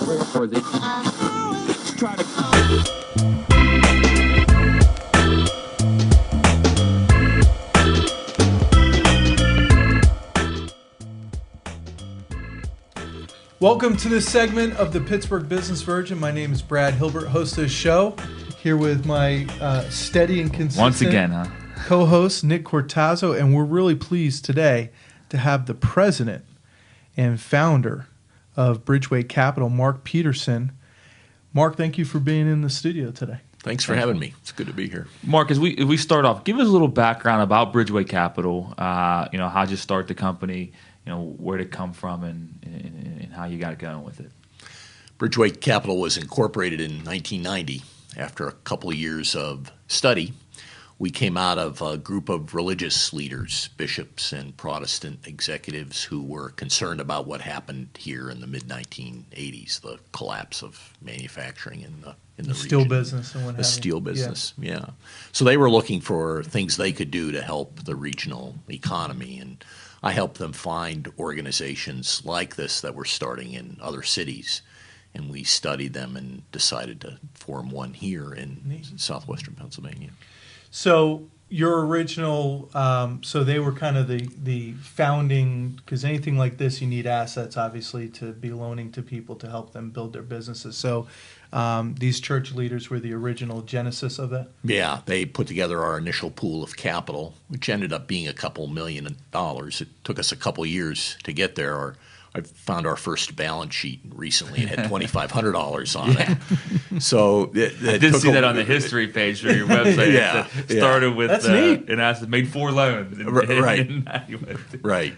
Or they try to. Welcome to this segment of the Pittsburgh Business Virgin. My name is Brad Hillbert, host of the show, here with my steady and consistent once again, co-host, Nick Cortazzo, and we're really pleased today to have the president and founder of Bridgeway Capital, Mark Peterson. Mark, thank you for being in the studio today. Thanks for having me. It's good to be here. Mark, as we start off, give us a little background about Bridgeway Capital. How'd you start the company? Where'd it come from, and how you got it going with it? Bridgeway Capital was incorporated in 1990. After a couple of years of study, we came out of a group of religious leaders, bishops and Protestant executives who were concerned about what happened here in the mid-1980s, the collapse of manufacturing in the steel region. business and what have you. The steel business, yeah. So they were looking for things they could do to help the regional economy, and I helped them find organizations like this that were starting in other cities, and we studied them and decided to form one here in southwestern Pennsylvania. So your original, so they were kind of the founding, because anything like this, you need assets, obviously, to be loaning to people to help them build their businesses. So these church leaders were the original genesis of that? Yeah, they put together our initial pool of capital, which ended up being a couple $1 million. It took us a couple years to get there. I found our first balance sheet recently. It had $2,500 on it. So I did see that on the history page for your website. Yeah, it started with That's neat. an asset, made 4 loans. Right. Right.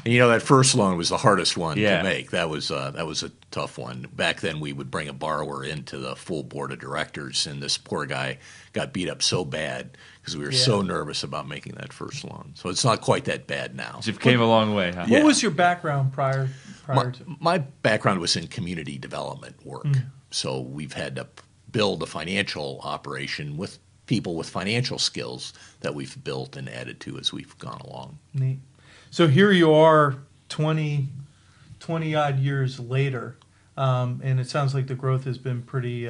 And that first loan was the hardest one to make. That was a tough one. Back then, we would bring a borrower into the full board of directors, and this poor guy got beat up so bad because we were so nervous about making that first loan. So it's not quite that bad now. It came a long way, huh? What was your background prior to? My background was in community development work. So we've had to build a financial operation with people with financial skills that we've built and added to as we've gone along. Neat. So here you are 20-odd years later, and it sounds like the growth has been pretty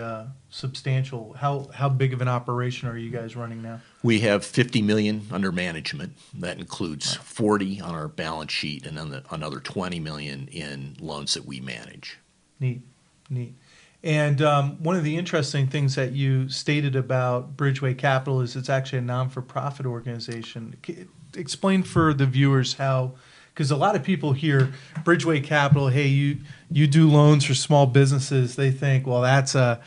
substantial. How big of an operation are you guys running now? We have $50 million under management. That includes 40 on our balance sheet and then another $20 million in loans that we manage. Neat. And one of the interesting things that you stated about Bridgeway Capital is it's actually a non-for-profit organization. Explain for the viewers how, because a lot of people hear Bridgeway Capital, hey, you do loans for small businesses. They think, well, that's a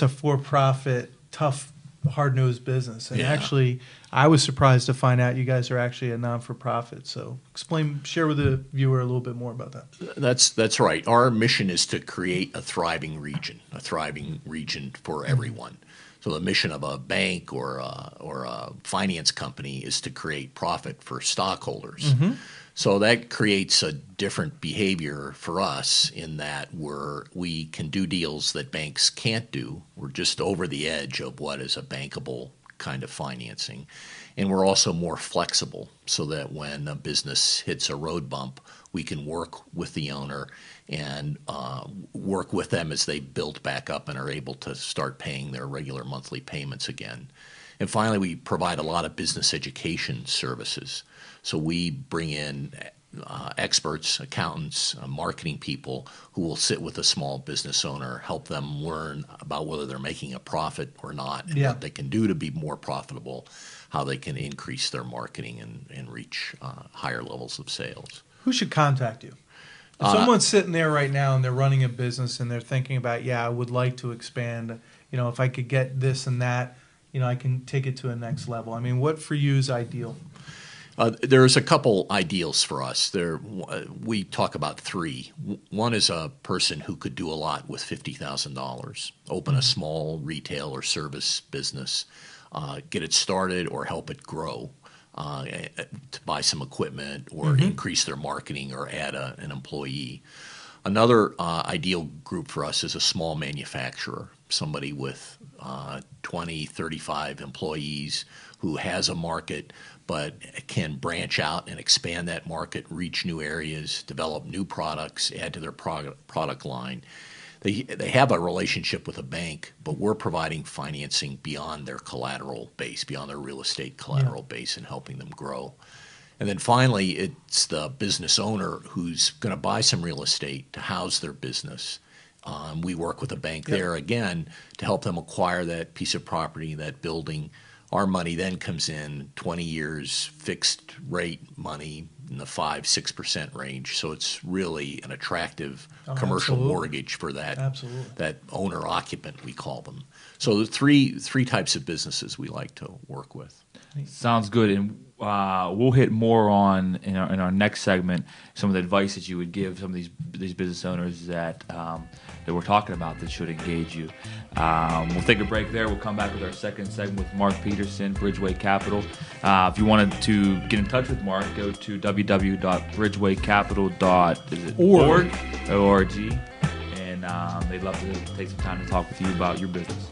for-profit, tough, hard-nosed business. And actually, I was surprised to find out you guys are actually a non-for-profit. So share with the viewer a little bit more about that. That's right. Our mission is to create a thriving region for everyone. So the mission of a bank or a finance company is to create profit for stockholders. So that creates a different behavior for us in that we can do deals that banks can't do. We're just over the edge of what is a bankable kind of financing. And we're also more flexible so that when a business hits a road bump, we can work with the owner and work with them as they build back up and are able to start paying their regular monthly payments again. And finally, we provide a lot of business education services. So we bring in experts, accountants, marketing people who will sit with a small business owner, help them learn about whether they're making a profit or not, and what they can do to be more profitable, how they can increase their marketing and reach higher levels of sales. Who should contact you? If someone's sitting there right now and they're running a business and they're thinking about, I would like to expand, if I could get this and that, I can take it to a next level. I mean, what for you is ideal? There's a couple ideals for us. We talk about 3. One is a person who could do a lot with $50,000, open a small retail or service business, get it started or help it grow. To buy some equipment or increase their marketing or add an employee. Another ideal group for us is a small manufacturer, somebody with 20, 35 employees who has a market but can branch out and expand that market, reach new areas, develop new products, add to their product line. they have a relationship with a bank, but we're providing financing beyond their collateral base, beyond their real estate collateral base, and helping them grow. And then finally, it's the business owner who's going to buy some real estate to house their business. We work with a bank there again to help them acquire that piece of property, that building. Our money then comes in 20 years, fixed rate money in the 5-6% range. So it's really an attractive commercial mortgage for that owner occupant, we call them. So the three types of businesses we like to work with. Sounds good, and we'll hit more on in our next segment some of the advice that you would give some of these business owners that we're talking about that should engage you. We'll take a break there. We'll come back with our second segment with Mark Peterson, Bridgeway Capital. If you wanted to get in touch with Mark, go to www.bridgewaycapital.org, and they'd love to take some time to talk with you about your business.